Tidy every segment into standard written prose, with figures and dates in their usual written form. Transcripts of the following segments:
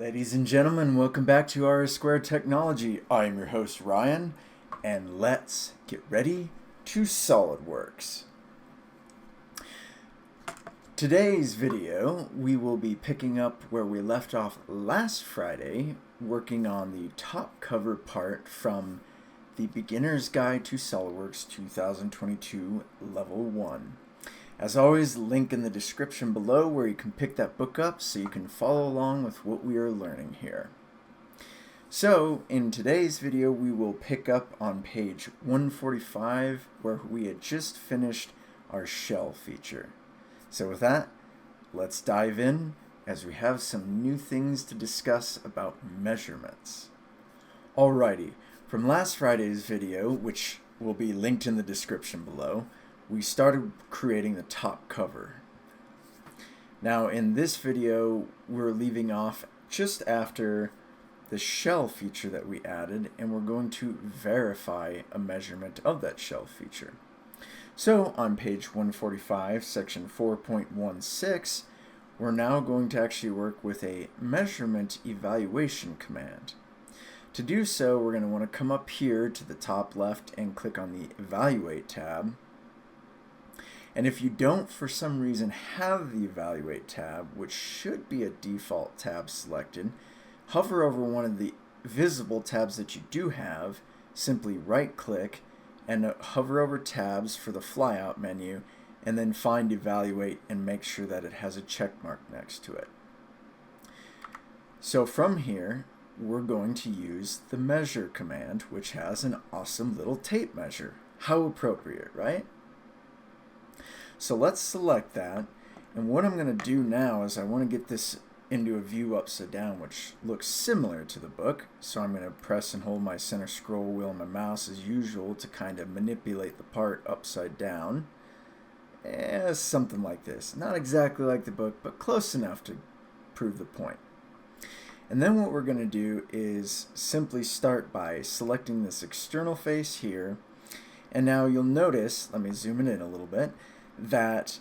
Ladies and gentlemen, welcome back to R Squared Technology. I am your host Ryan, and let's get ready to SolidWorks. Today's video, we will be picking up where we left off last Friday, working on the top cover part from the Beginner's Guide to SolidWorks 2022 Level 1. As always, link in the description below where you can pick that book up so you can follow along with what we are learning here. So, in today's video, we will pick up on page 145 where we had just finished our shell feature. So with that, let's dive in as we have some new things to discuss about measurements. Alrighty, from last Friday's video, which will be linked in the description below, we started creating the top cover. Now in this video, we're leaving off just after the shell feature that we added, and we're going to verify a measurement of that shell feature. So on page 145, section 4.16, we're now going to actually work with a measurement evaluation command. To do so, we're going to want to come up here to the top left and click on the Evaluate tab. And if you don't, for some reason, have the Evaluate tab, which should be a default tab selected, hover over one of the visible tabs that you do have, simply right-click, and hover over tabs for the flyout menu, and then find Evaluate and make sure that it has a check mark next to it. So from here, we're going to use the Measure command, which has an awesome little tape measure. How appropriate, right? So let's select that, and what I'm going to do now is I want to get this into a view upside down, which looks similar to the book. So I'm going to press and hold my center scroll wheel on my mouse as usual to kind of manipulate the part upside down. Something like this. Not exactly like the book, but close enough to prove the point. And then what we're going to do is simply start by selecting this external face here. And now you'll notice, let me zoom it in a little bit, that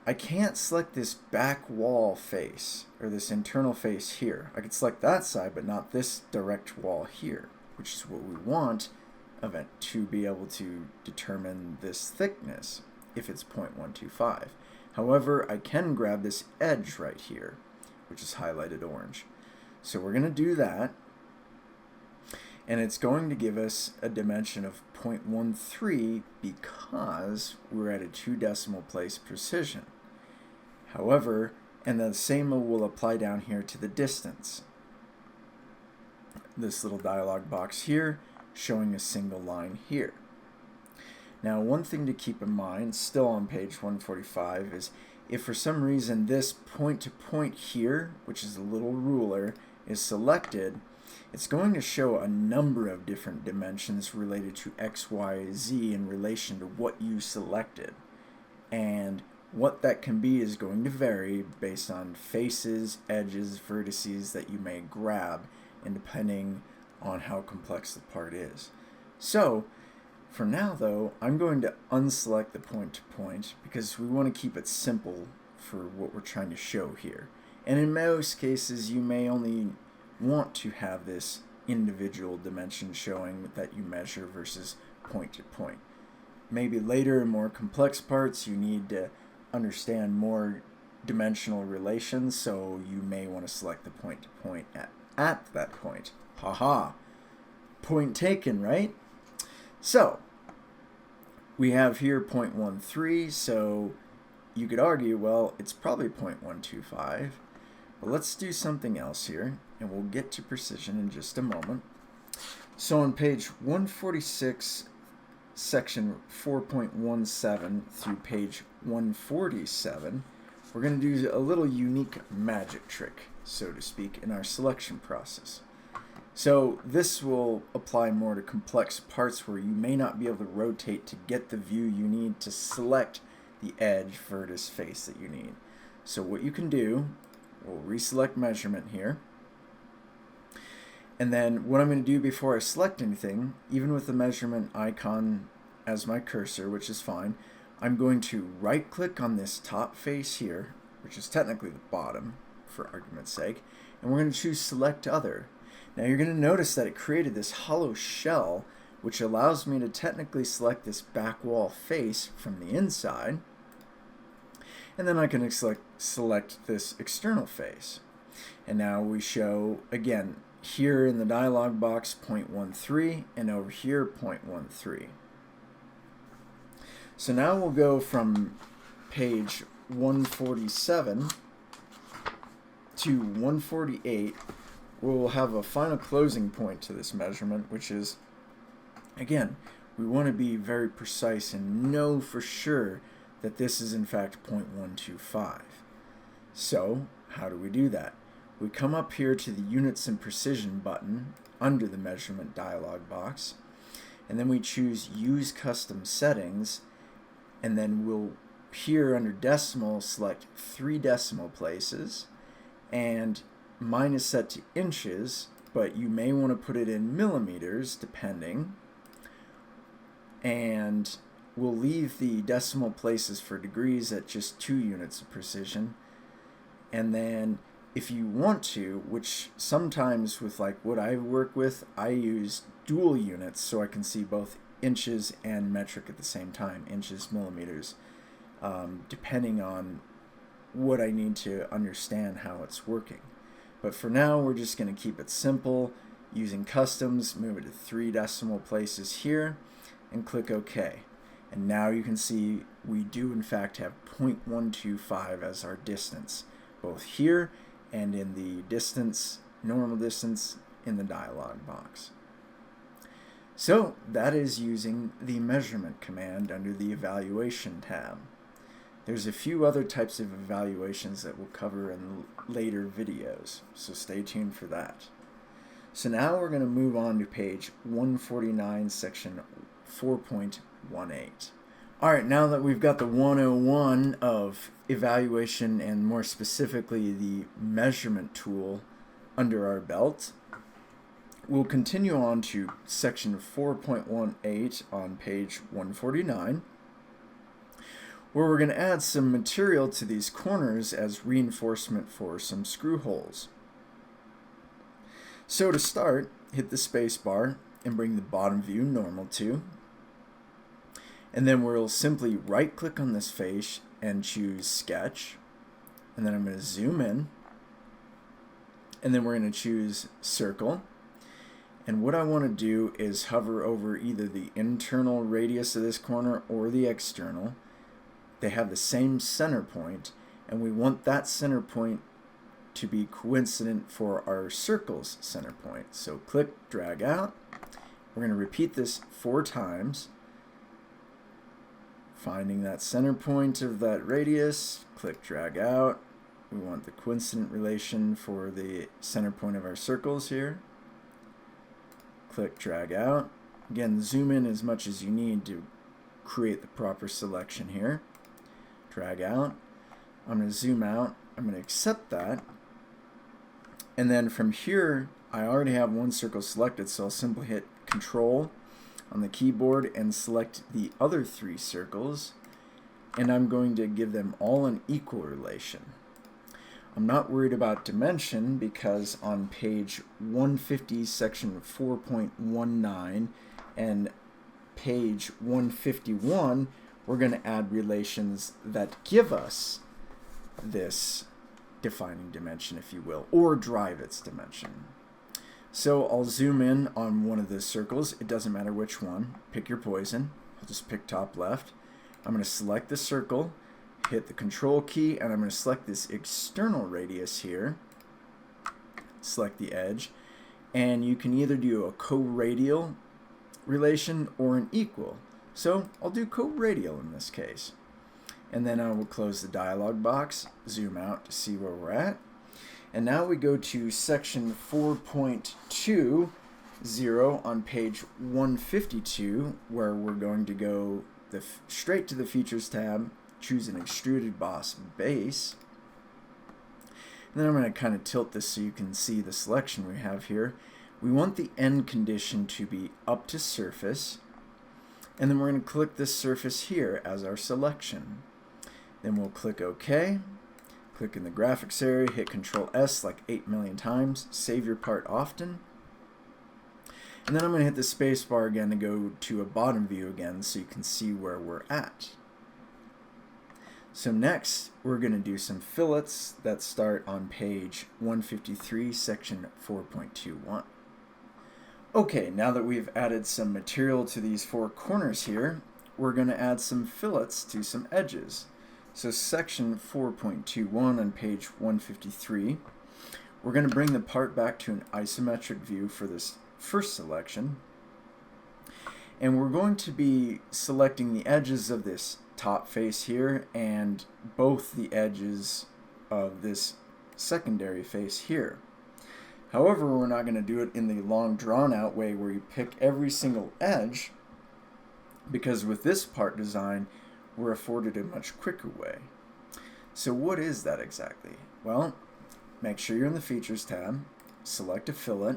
I can't select this back wall face, or this internal face here. I could select that side, but not this direct wall here, which is what we want to be able to determine this thickness, if it's 0.125. However, I can grab this edge right here, which is highlighted orange. So we're going to do that, and it's going to give us a dimension of 0.13 because we're at a 2 decimal place precision. However, and the same will apply down here to the distance. This little dialog box here showing a single line here. Now one thing to keep in mind, still on page 145, is if for some reason this point to point here, which is a little ruler, is selected, it's going to show a number of different dimensions related to X, Y, Z in relation to what you selected. And what that can be is going to vary based on faces, edges, vertices that you may grab, and depending on how complex the part is. So, for now though, I'm going to unselect the point to point because we want to keep it simple for what we're trying to show here. And in most cases, you may only want to have this individual dimension showing that you measure versus point to point. Maybe later in more complex parts you need to understand more dimensional relations, so you may want to select the point to point at that point. Haha. Point taken, right? So we have here 0.13, so you could argue, well, it's probably 0.125. But let's do something else here, and we'll get to precision in just a moment. So on page 146, section 4.17 through page 147, we're going to do a little unique magic trick, so to speak, in our selection process. So this will apply more to complex parts where you may not be able to rotate to get the view you need to select the edge, vertex, face that you need. So what you can do, we'll reselect measurement here. And then what I'm going to do before I select anything, even with the measurement icon as my cursor, which is fine, I'm going to right click on this top face here, which is technically the bottom for argument's sake, and we're going to choose Select Other. Now you're going to notice that it created this hollow shell, which allows me to technically select this back wall face from the inside, and then I can select this external face. And now we show, again, here in the dialog box 0.13 and over here 0.13. So now we'll go from page 147 to 148, where we'll have a final closing point to this measurement, which is, again, we want to be very precise and know for sure that this is in fact 0.125. So how do we do that? We come up here to the Units and Precision button under the measurement dialog box, and then we choose Use Custom Settings, and then we'll here under decimal select 3 decimal places, and mine is set to inches, but you may want to put it in millimeters depending, and we'll leave the decimal places for degrees at just 2 units of precision. And then if you want to, which sometimes with like what I work with, I use dual units so I can see both inches and metric at the same time, inches, millimeters, depending on what I need to understand how it's working. But for now, we're just going to keep it simple using customs, move it to 3 decimal places here, and click OK. And now you can see we do in fact have 0.125 as our distance, both here and in the distance, normal distance in the dialog box. So that is using the measurement command under the evaluation tab. There's a few other types of evaluations that we'll cover in later videos, so stay tuned for that. So now we're going to move on to page 149, section 4.18. Alright, now that we've got the 101 of evaluation and more specifically the measurement tool under our belt, we'll continue on to section 4.18 on page 149, where we're going to add some material to these corners as reinforcement for some screw holes. So to start, hit the space bar and bring the bottom view normal to, and then we'll simply right click on this face and choose Sketch, and then I'm going to zoom in, and then we're going to choose Circle. And what I want to do is hover over either the internal radius of this corner or the external. They have the same center point, and we want that center point to be coincident for our circle's center point. So click, drag out. We're going to repeat this 4 times. Finding that center point of that radius, click, drag out. We want the coincident relation for the center point of our circles here. Click, drag out. Again, zoom in as much as you need to create the proper selection here. Drag out. I'm going to zoom out. I'm going to accept that. And then from here, I already have one circle selected, so I'll simply hit Control on the keyboard and select the other 3 circles, and I'm going to give them all an equal relation. I'm not worried about dimension because on page 150 section 4.19 and page 151 we're going to add relations that give us this defining dimension, if you will, or drive its dimension. So I'll zoom in on one of the circles. It doesn't matter which one. Pick your poison. I'll just pick top left. I'm going to select the circle, hit the Control key, and I'm going to select this external radius here. Select the edge. And you can either do a co-radial relation or an equal. So I'll do co-radial in this case. And then I will close the dialog box, zoom out to see where we're at. And now we go to section 4.20 on page 152, where we're going to go straight to the Features tab, choose an extruded boss base. And then I'm going to kind of tilt this so you can see the selection we have here. We want the end condition to be up to surface, and then we're going to click this surface here as our selection. Then we'll click OK, Click in the graphics area, hit Control S like 8 million times, save your part often. And then I'm going to hit the space bar again to go to a bottom view again so you can see where we're at. So next, we're going to do some fillets that start on page 153, section 4.21. Okay, now that we've added some material to these four corners here, we're going to add some fillets to some edges. So section 4.21 on page 153, we're going to bring the part back to an isometric view for this first selection. And we're going to be selecting the edges of this top face here and both the edges of this secondary face here. However, we're not going to do it in the long drawn out way where you pick every single edge, because with this part design we're afforded a much quicker way. So what is that exactly? Well, make sure you're in the Features tab, select a fillet,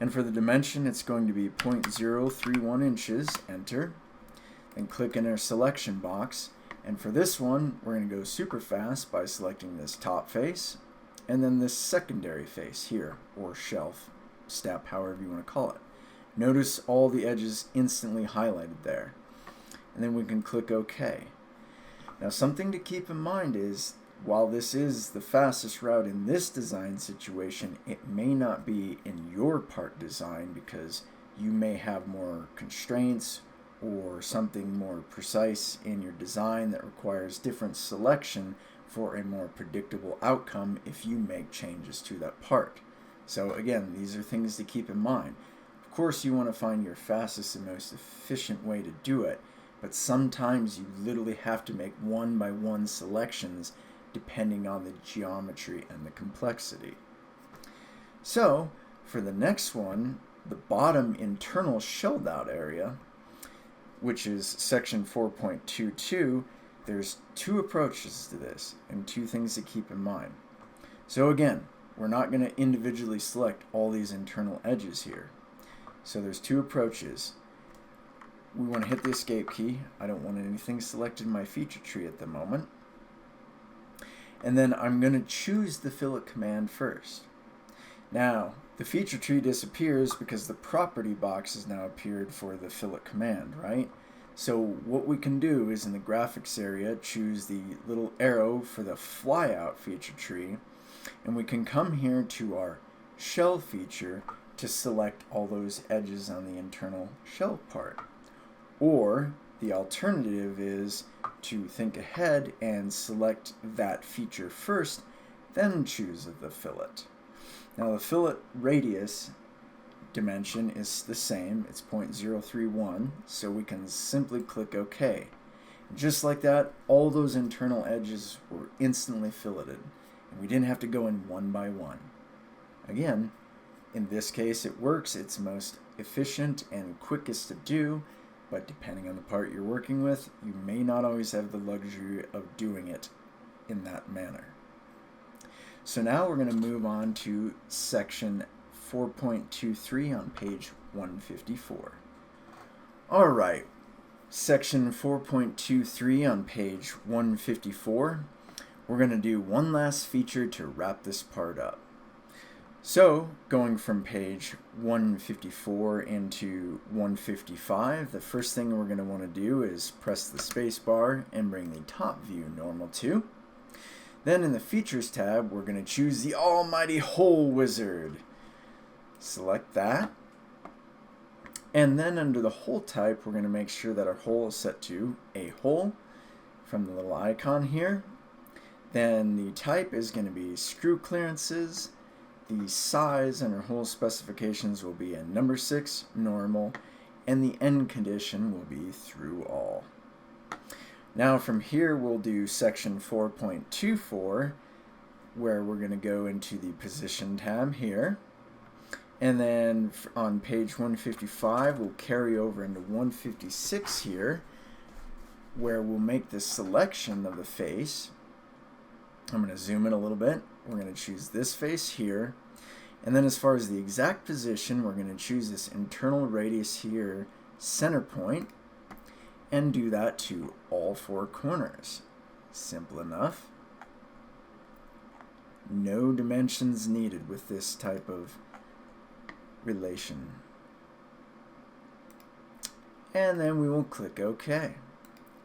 and for the dimension it's going to be 0.031 inches, enter, and click in our selection box. And for this one we're going to go super fast by selecting this top face and then this secondary face here, or shelf, step, however you want to call it. Notice all the edges instantly highlighted there. And then we can click OK. Now something to keep in mind is, while this is the fastest route in this design situation, it may not be in your part design because you may have more constraints or something more precise in your design that requires different selection for a more predictable outcome if you make changes to that part. So again, these are things to keep in mind. Of course you want to find your fastest and most efficient way to do it, but sometimes you literally have to make one by one selections depending on the geometry and the complexity. So for the next one, the bottom internal shelled out area, which is section 4.22, there's two approaches to this and two things to keep in mind. So again, we're not going to individually select all these internal edges here. So there's two approaches. We want to hit the escape key. I don't want anything selected in my feature tree at the moment. And then I'm going to choose the fillet command first. Now, the feature tree disappears because the property box has now appeared for the fillet command, right? So what we can do is in the graphics area choose the little arrow for the flyout feature tree, and we can come here to our shell feature to select all those edges on the internal shell part. Or the alternative is to think ahead and select that feature first, then choose the fillet. Now the fillet radius dimension is the same, it's 0.031, so we can simply click OK. Just like that, all those internal edges were instantly filleted, and we didn't have to go in one by one. Again, in this case it works, it's most efficient and quickest to do, but depending on the part you're working with, you may not always have the luxury of doing it in that manner. So now we're going to move on to section 4.23 on page 154. Alright, section 4.23 on page 154. We're going to do one last feature to wrap this part up. So, going from page 154 into 155, the first thing we're going to want to do is press the space bar and bring the top view normal to. Then in the Features tab, we're going to choose the almighty hole wizard. Select that. And then under the hole type, we're going to make sure that our hole is set to a hole from the little icon here. Then the type is going to be screw clearances. The size and our hole specifications will be a number 6, normal, and the end condition will be through all. Now from here we'll do section 4.24, where we're going to go into the position tab here. And then on page 155 we'll carry over into 156 here, where we'll make the selection of the face. I'm going to zoom in a little bit. We're going to choose this face here. And then as far as the exact position, we're going to choose this internal radius here, center point, and do that to all four corners. Simple enough. No dimensions needed with this type of relation. And then we will click OK.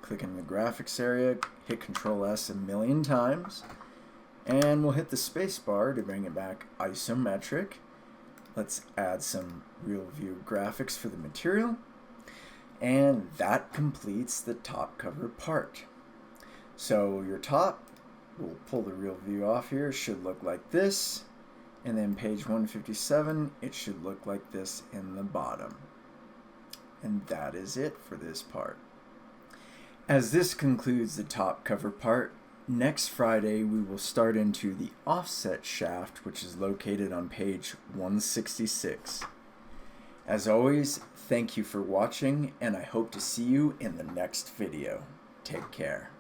Click in the graphics area, hit Control S a million times, and we'll hit the space bar to bring it back isometric. Let's add some real view graphics for the material, and that completes the top cover part. So your top, we'll pull the real view off here, should look like this, and then page 157, it should look like this in the bottom. And that is it for this part. As this concludes the top cover part, next Friday we will start into the offset shaft, which is located on page 166. As always, thank you for watching, and I hope to see you in the next video. Take care.